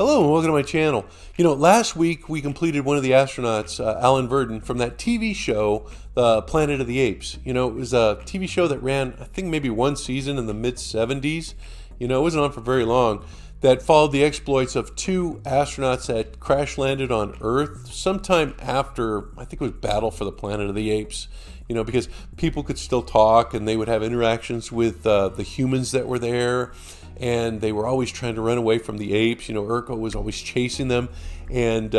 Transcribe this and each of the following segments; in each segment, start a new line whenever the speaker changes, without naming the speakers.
Hello and welcome to my channel. Last week we completed one of the astronauts, Alan Verdon, from that TV show, The Planet of the Apes. It was a TV show that ran, I think, maybe one season in the mid-70s. It wasn't on for very long. That followed the exploits of two astronauts that crash landed on Earth sometime after, I think it was Battle for the Planet of the Apes. Because people could still talk and they would have interactions with the humans that were there. And they were always trying to run away from the apes. Urko was always chasing them. And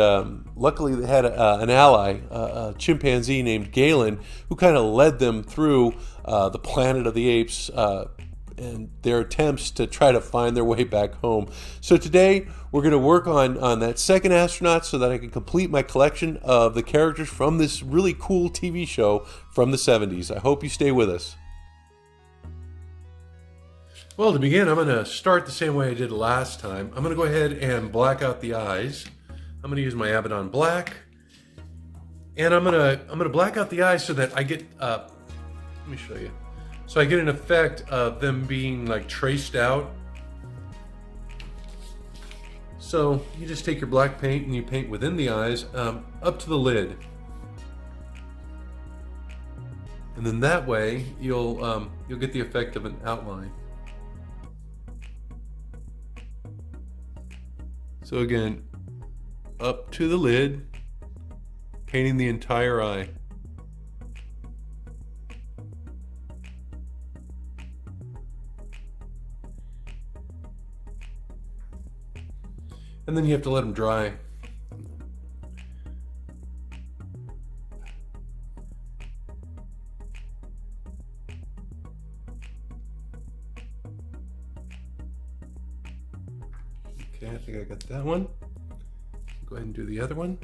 luckily they had an ally, a chimpanzee named Galen, who kind of led them through the Planet of the Apes and their attempts to try to find their way back home. So today we're going to work on that second astronaut so that I can complete my collection of the characters from this really cool TV show from the 70s. I hope you stay with us. Well, to begin, I'm going to start the same way I did last time. I'm going to go ahead and black out the eyes. I'm going to use my Abaddon Black. And I'm going to black out the eyes so that I get, let me show you. So I get an effect of them being like traced out. So you just take your black paint and you paint within the eyes up to the lid. And then that way you'll get the effect of an outline. So again, up to the lid, painting the entire eye. And then you have to let them dry. Okay, I think I got that one. Go ahead and do the other one.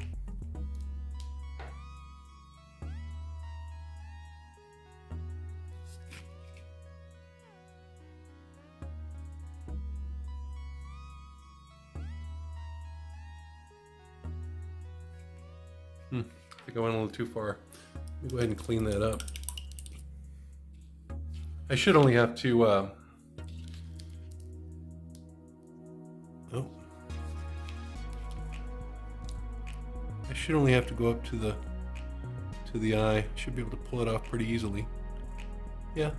I think I went a little too far. Let me go ahead and clean that up. I should only have to I should only have to go up to the eye. Should be able to pull it off pretty easily. Yeah.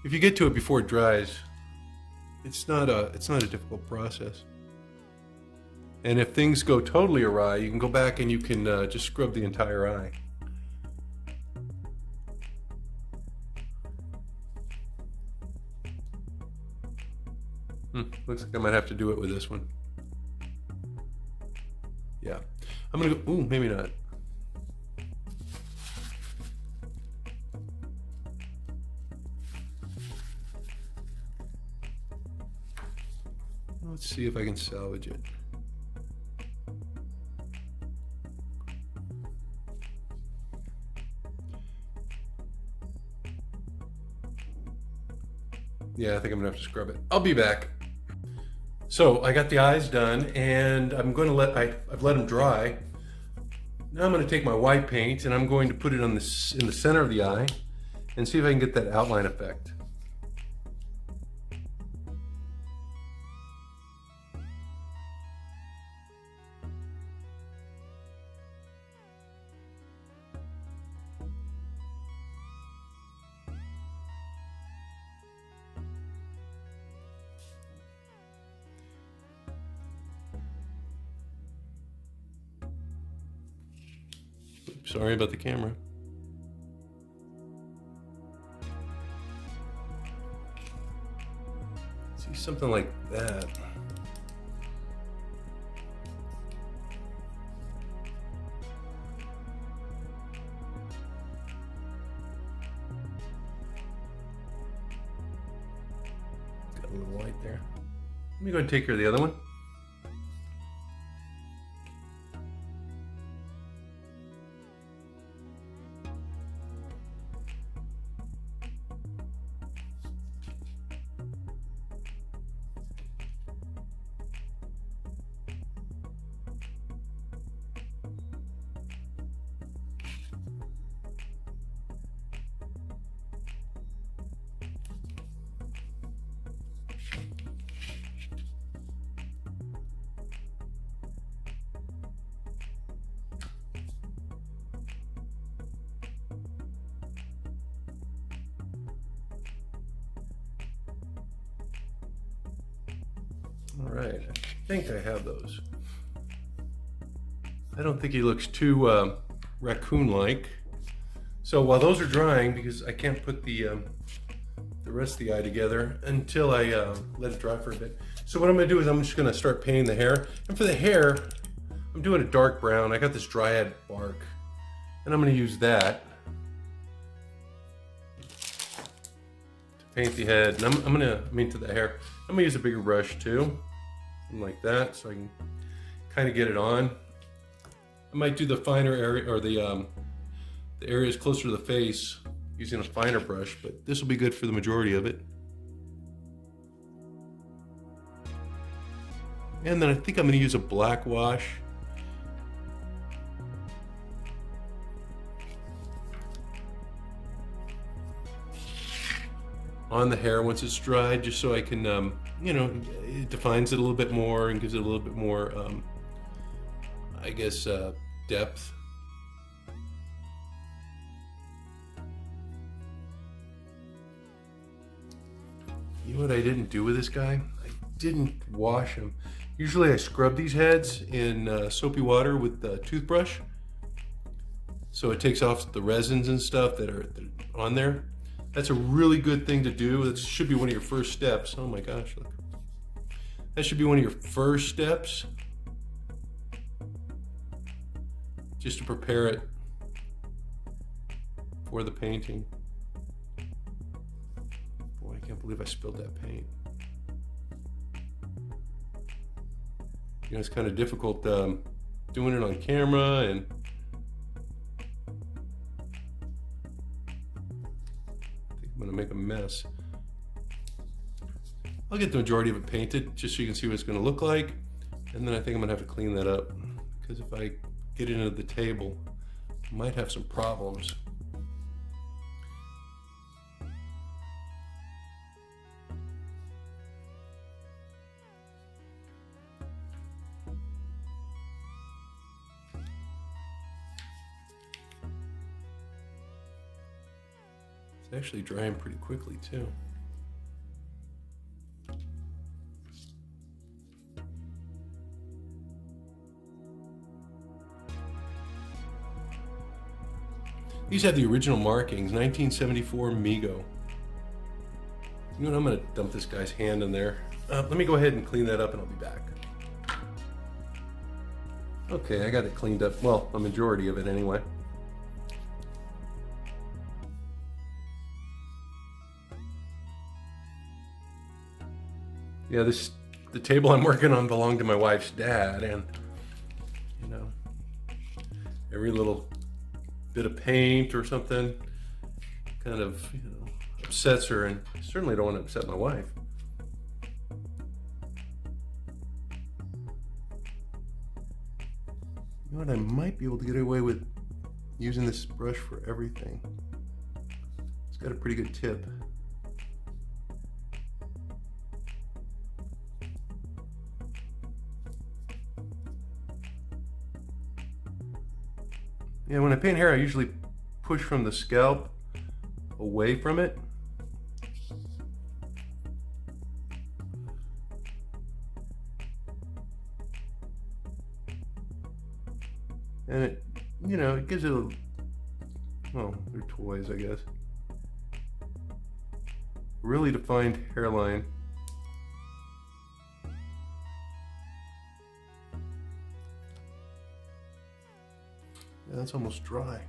If you get to it before it dries, it's not a difficult process. And if things go totally awry, you can go back and you can just scrub the entire eye. Looks like I might have to do it with this one. Yeah. I'm gonna go, ooh, maybe not. Let's see if I can salvage it. Yeah, I think I'm gonna have to scrub it. I'll be back. So I got the eyes done, and I'm going to I've let them dry. Now I'm going to take my white paint and I'm going to put it on in the center of the eye and see if I can get that outline effect. Sorry about the camera. See, something like that. Got a little white there. Let me go and take care of the other one. All right, I think I have those. I don't think he looks too raccoon-like. So while those are drying, because I can't put the rest of the eye together until I let it dry for a bit. So what I'm gonna do is I'm just gonna start painting the hair. And for the hair, I'm doing a dark brown. I got this dryad bark, and I'm gonna use that to paint the head. And to the hair, I'm gonna use a bigger brush too, something like that, so I can kind of get it on. I might do the finer area, or the areas closer to the face using a finer brush, but this will be good for the majority of it. And then I think I'm going to use a black wash. On the hair once it's dried, just so I can, you know, it defines it a little bit more and gives it a little bit more, I guess, depth. You know what I didn't do with this guy? I didn't wash him. Usually I scrub these heads in soapy water with the toothbrush, so it takes off the resins and stuff that are on there. That's a really good thing to do. That should be one of your first steps. Oh my gosh, look. That should be one of your first steps, just to prepare it for the painting. Boy, I can't believe I spilled that paint. You know, it's kind of difficult doing it on camera, and I think I'm gonna make a mess. I'll get the majority of it painted just so you can see what it's gonna look like, and then I think I'm gonna have to clean that up, because if I get it into the table, I might have some problems. It's actually drying pretty quickly too. These have the original markings, 1974 Mego. You know what, I'm gonna dump this guy's hand in there. Let me go ahead and clean that up and I'll be back. Okay, I got it cleaned up. Well, a majority of it anyway. Yeah, the table I'm working on belonged to my wife's dad, and you know, every little bit of paint or something kind of, you know, upsets her, and I certainly don't want to upset my wife. You know what, I might be able to get away with using this brush for everything. It's got a pretty good tip. Yeah, when I paint hair, I usually push from the scalp away from it. And it, you know, it gives it a, well, they're toys, I guess. Really defined hairline. Yeah, that's almost dry.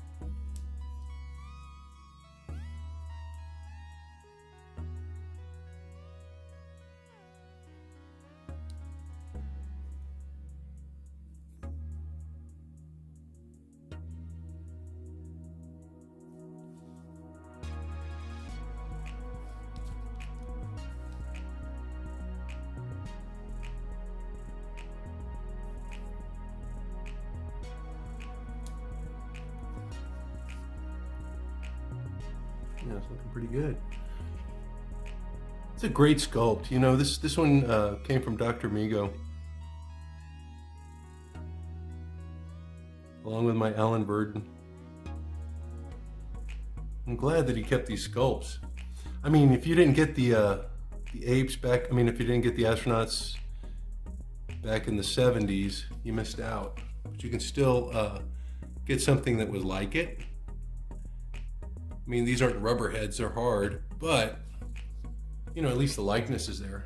Yeah, it's looking pretty good. It's a great sculpt. You know, this one came from Dr. Mego, along with my Alan Burden. I'm glad that he kept these sculpts. I mean, if you didn't get the apes back, I mean, if you didn't get the astronauts back in the 70s, you missed out. But you can still get something that was like it. I mean, these aren't rubber heads, they're hard, but you know, at least the likeness is there.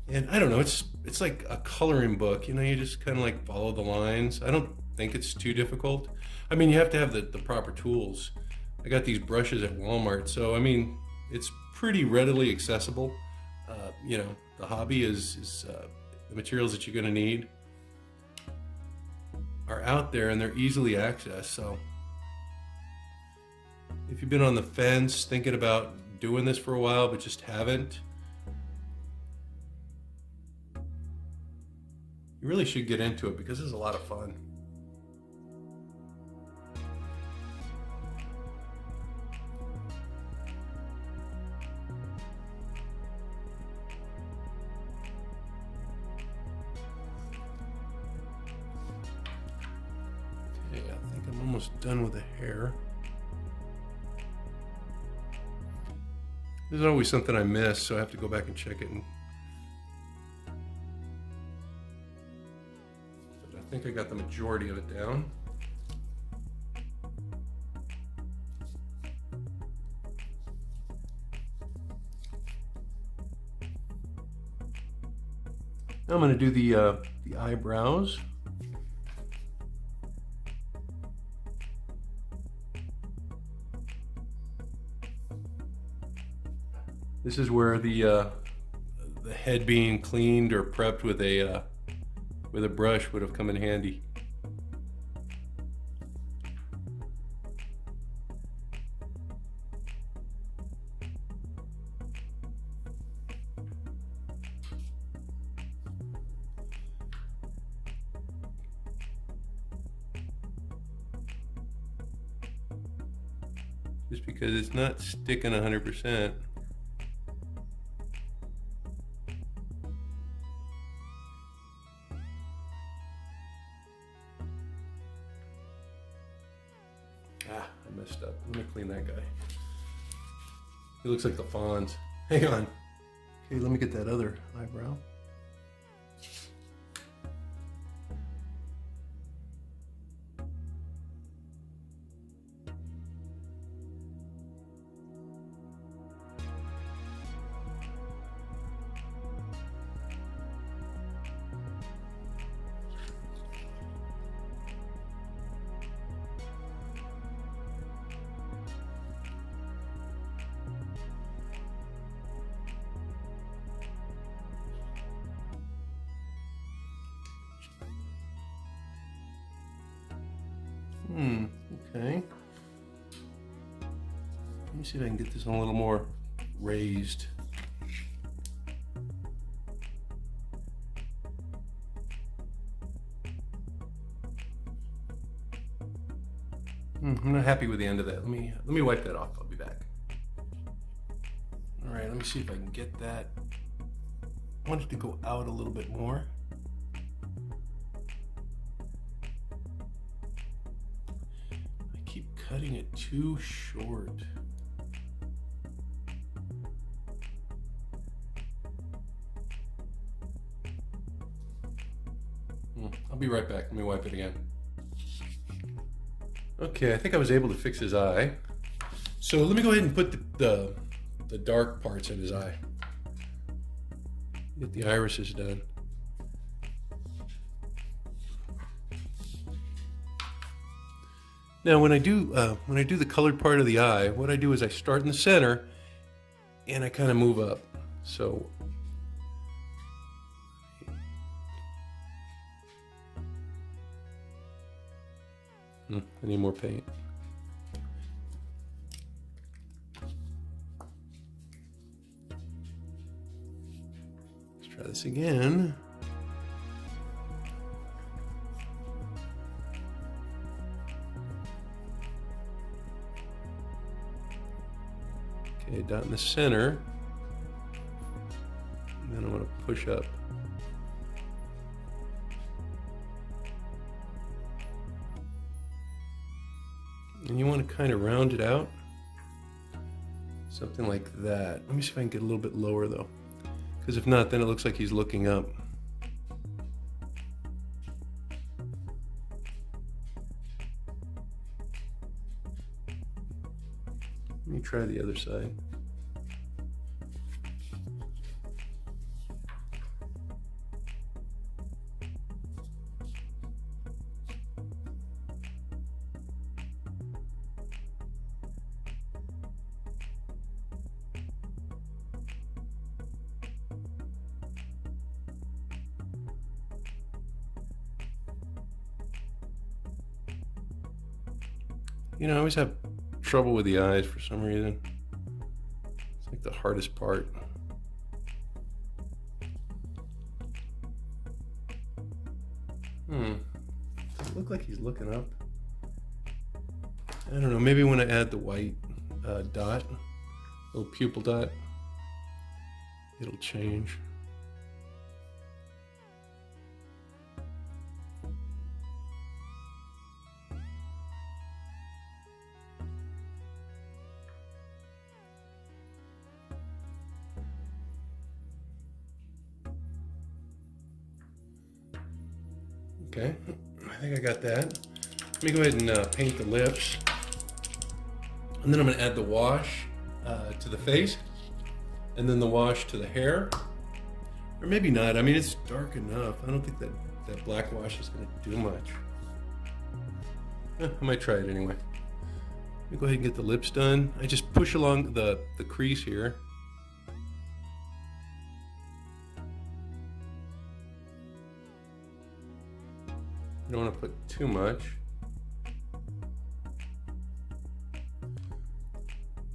And I don't know, it's like a coloring book, you know, you just kind of like follow the lines. I don't think it's too difficult. I mean, you have to have the proper tools. I got these brushes at Walmart, so I mean, it's pretty readily accessible. You know, the hobby is the materials that you're going to need are out there and they're easily accessed. So if you've been on the fence thinking about doing this for a while but just haven't, you really should get into it because it's a lot of fun. Okay, I think I'm almost done with the hair. There's always something I miss, so I have to go back and check it. I think I got the majority of it down. Now I'm going to do the eyebrows. This is where the head being cleaned or prepped with a brush would have come in handy. Just because it's not sticking 100%. I messed up. Let me clean that guy. He looks like the Fonz. Hang on. Okay, let me get that other eyebrow. Okay. Let me see if I can get this a little more raised. I'm not happy with the end of that. Let me wipe that off. I'll be back. All right, let me see if I can get that. I want it to go out a little bit more. Cutting it too short. I'll be right back. Let me wipe it again. Okay, I think I was able to fix his eye. So let me go ahead and put the dark parts in his eye. Get the irises done. Now, when I do the colored part of the eye, what I do is I start in the center, and I kind of move up. So, I need more paint. Let's try this again. dot in the center. And then I'm going to push up. And you want to kind of round it out. Something like that. Let me see if I can get a little bit lower though. Because if not, then it looks like he's looking up. Let me try the other side. You know, I always have trouble with the eyes for some reason. It's like the hardest part. Doesn't look like he's looking up. I don't know, maybe when I add the white dot, little pupil dot, it'll change. Okay, I think I got that. Let me go ahead and paint the lips. And then I'm gonna add the wash to the face, and then the wash to the hair. Or maybe not, I mean, it's dark enough. I don't think that black wash is gonna do much. I might try it anyway. Let me go ahead and get the lips done. I just push along the crease here. You don't want to put too much.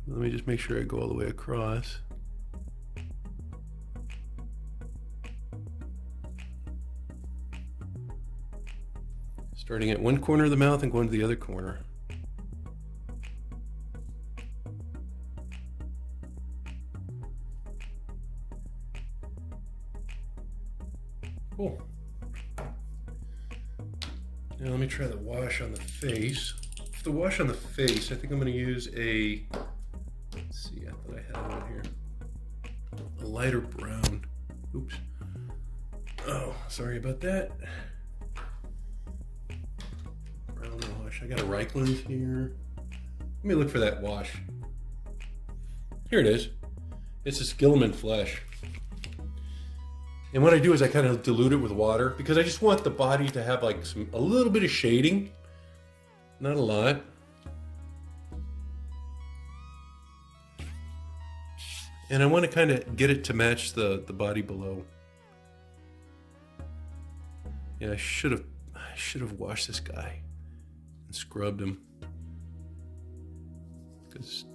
Let me just make sure I go all the way across. Starting at one corner of the mouth and going to the other corner. Cool. Now let me try the wash on the face. For the wash on the face, I think I'm going to use a, let's see, I thought I had one here. A lighter brown. Oops. Oh, sorry about that. Brown wash. I got a Reichland here. Let me look for that wash. Here it is. It's a Skillerman Flesh. And what I do is I kind of dilute it with water because I just want the body to have like a little bit of shading, not a lot. And I want to kind of get it to match the body below. Yeah, I should have washed this guy and scrubbed him because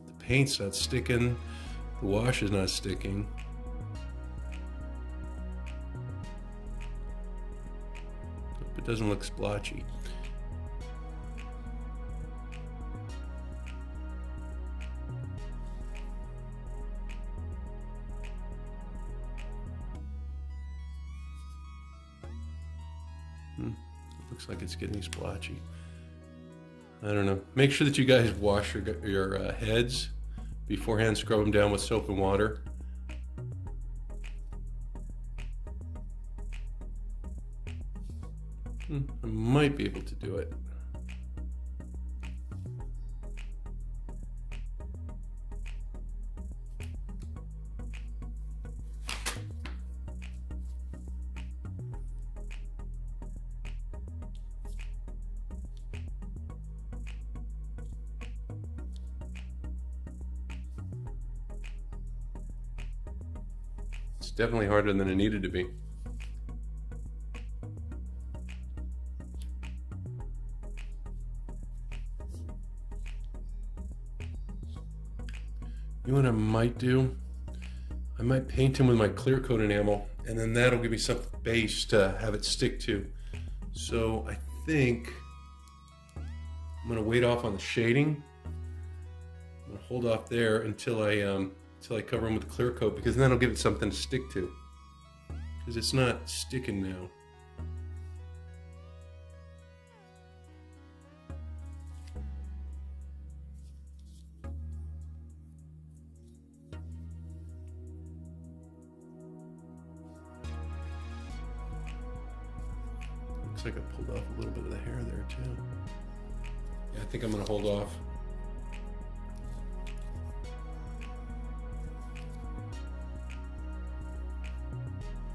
the paint's not sticking, the wash is not sticking. It doesn't look splotchy. Looks like it's getting splotchy. I don't know. Make sure that you guys wash your heads beforehand. Scrub them down with soap and water. I might be able to do it. It's definitely harder than it needed to be. You know what I might do? I might paint him with my clear coat enamel, and then that'll give me some base to have it stick to. So I think I'm gonna wait off on the shading. I'm gonna hold off there until I cover them with a clear coat, because then I'll give it something to stick to, because it's not sticking now. Looks like I pulled off a little bit of the hair there too. Yeah, I think I'm gonna hold off.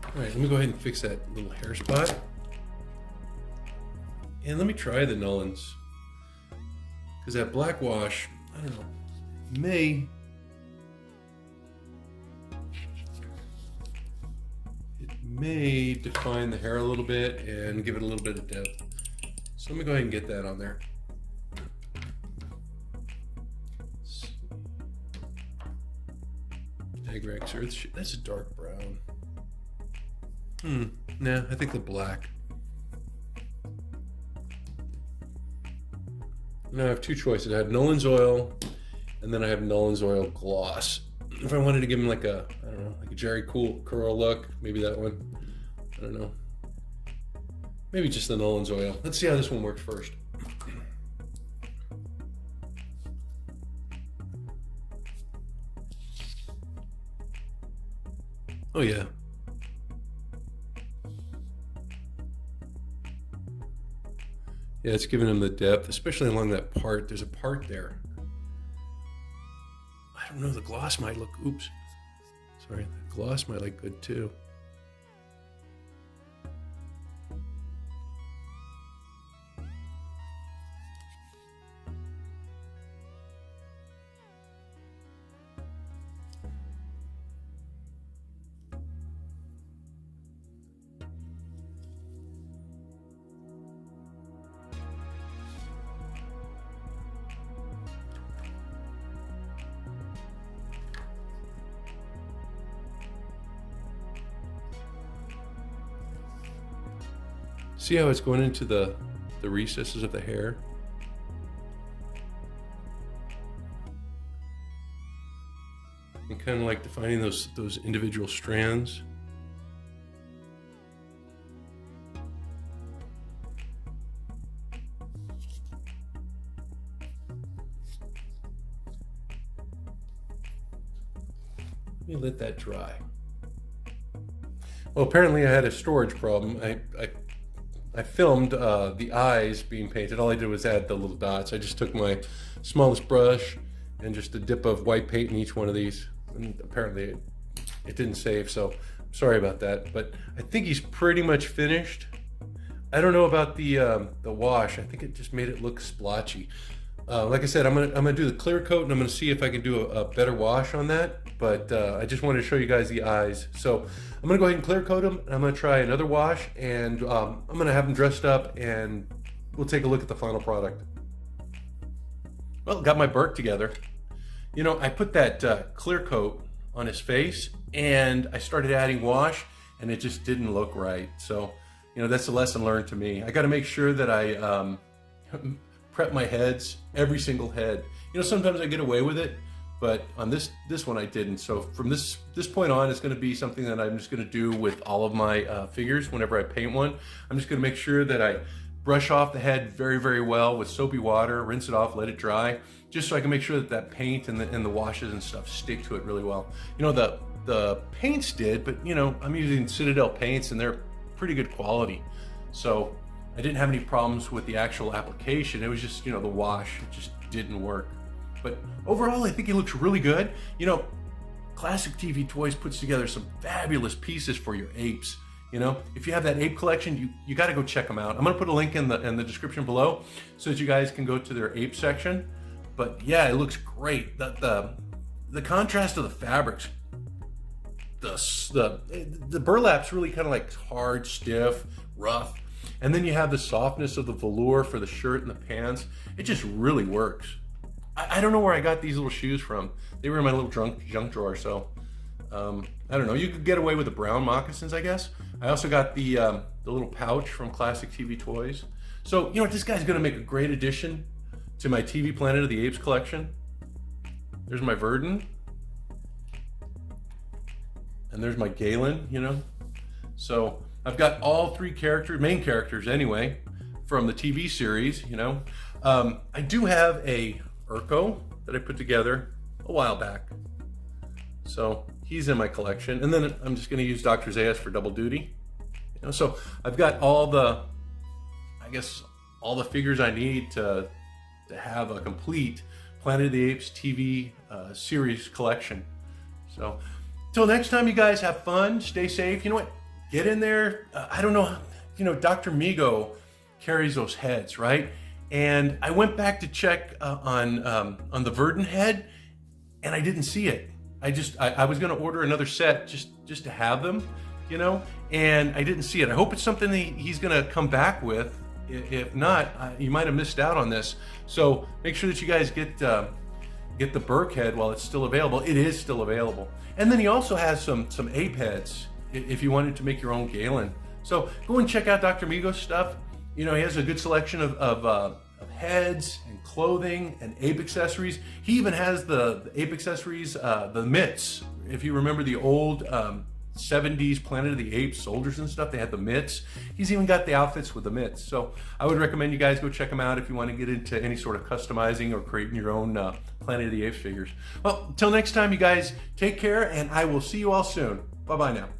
All right, let me go ahead and fix that little hair spot. And let me try the Nullins. Because that black wash, I don't know, may define the hair a little bit and give it a little bit of depth. So let me go ahead and get that on there. Egg-Rex, that's a dark brown. Nah, I think the black. Now I have two choices. I have Nolan's Oil, and then I have Nolan's Oil Gloss. If I wanted to give him like a, I don't know, like a Jerry Curl look, maybe that one. I don't know. Maybe just the Nolan's Oil. Let's see how this one works first. Oh yeah. Yeah, it's giving him the depth, especially along that part. There's a part there. I don't know, the gloss might look, oops. Sorry, the gloss might look good too. See how it's going into the recesses of the hair? And kind of like defining those individual strands. Let me let that dry. Well, apparently I had a storage problem. I filmed the eyes being painted. All I did was add the little dots. I just took my smallest brush and just a dip of white paint in each one of these. And apparently it didn't save, so I'm sorry about that. But I think he's pretty much finished. I don't know about the wash. I think it just made it look splotchy. Like I said, I'm gonna do the clear coat, and I'm gonna see if I can do a better wash on that. But I just wanted to show you guys the eyes. So I'm gonna go ahead and clear coat them. I'm gonna try another wash, and I'm gonna have them dressed up, and we'll take a look at the final product. Well, got my Burke together. You know, I put that clear coat on his face, and I started adding wash, and it just didn't look right. So, you know, that's a lesson learned to me. I got to make sure that I prep my heads, every single head. You know, sometimes I get away with it, but on this one I didn't. So from this point on, it's going to be something that I'm just going to do with all of my figures whenever I paint one. I'm just going to make sure that I brush off the head very, very well with soapy water, rinse it off, let it dry, just so I can make sure that that paint and the washes and stuff stick to it really well. You know, the paints did, but you know, I'm using Citadel paints and they're pretty good quality. So I didn't have any problems with the actual application. It was just, you know, the wash, it just didn't work. But overall, I think he looks really good. You know, Classic TV Toys puts together some fabulous pieces for your apes. You know, if you have that ape collection, you got to go check them out. I'm gonna put a link in the description below so that you guys can go to their ape section. But yeah, it looks great. The contrast of the fabrics, the burlap's really kind of like hard, stiff, rough, and then you have the softness of the velour for the shirt and the pants. It just really works. I don't know where I got these little shoes from. They were in my little junk drawer, so I don't know. You could get away with the brown moccasins, I guess. I also got the little pouch from Classic TV Toys. So, you know what, this guy's gonna make a great addition to my TV Planet of the Apes collection. There's my Verdon. And there's my Galen, you know. So I've got all three characters, main characters anyway, from the TV series, you know. I do have a Urko that I put together a while back. So he's in my collection. And then I'm just gonna use Dr. Zayas for double duty. You know, so I've got all the, I guess, all the figures I need to have a complete Planet of the Apes TV series collection. So till next time, you guys have fun, stay safe. You know what? Get in there. I don't know, you know, Dr. Mego carries those heads, right? And I went back to check on the Verdon head, and I didn't see it. I was going to order another set just to have them, you know, and I didn't see it. I hope it's something that he's going to come back with. If not, you might have missed out on this. So make sure that you guys get the Burke head while it's still available. It is still available. And then he also has some ape heads if you wanted to make your own Galen. So go and check out Dr. Mego's stuff. You know, he has a good selection of heads and clothing and ape accessories. He even has the ape accessories, the mitts. If you remember the old 70s Planet of the Apes soldiers and stuff, they had the mitts. He's even got the outfits with the mitts. So I would recommend you guys go check him out if you want to get into any sort of customizing or creating your own Planet of the Apes figures. Well, until next time, you guys take care, and I will see you all soon. Bye-bye now.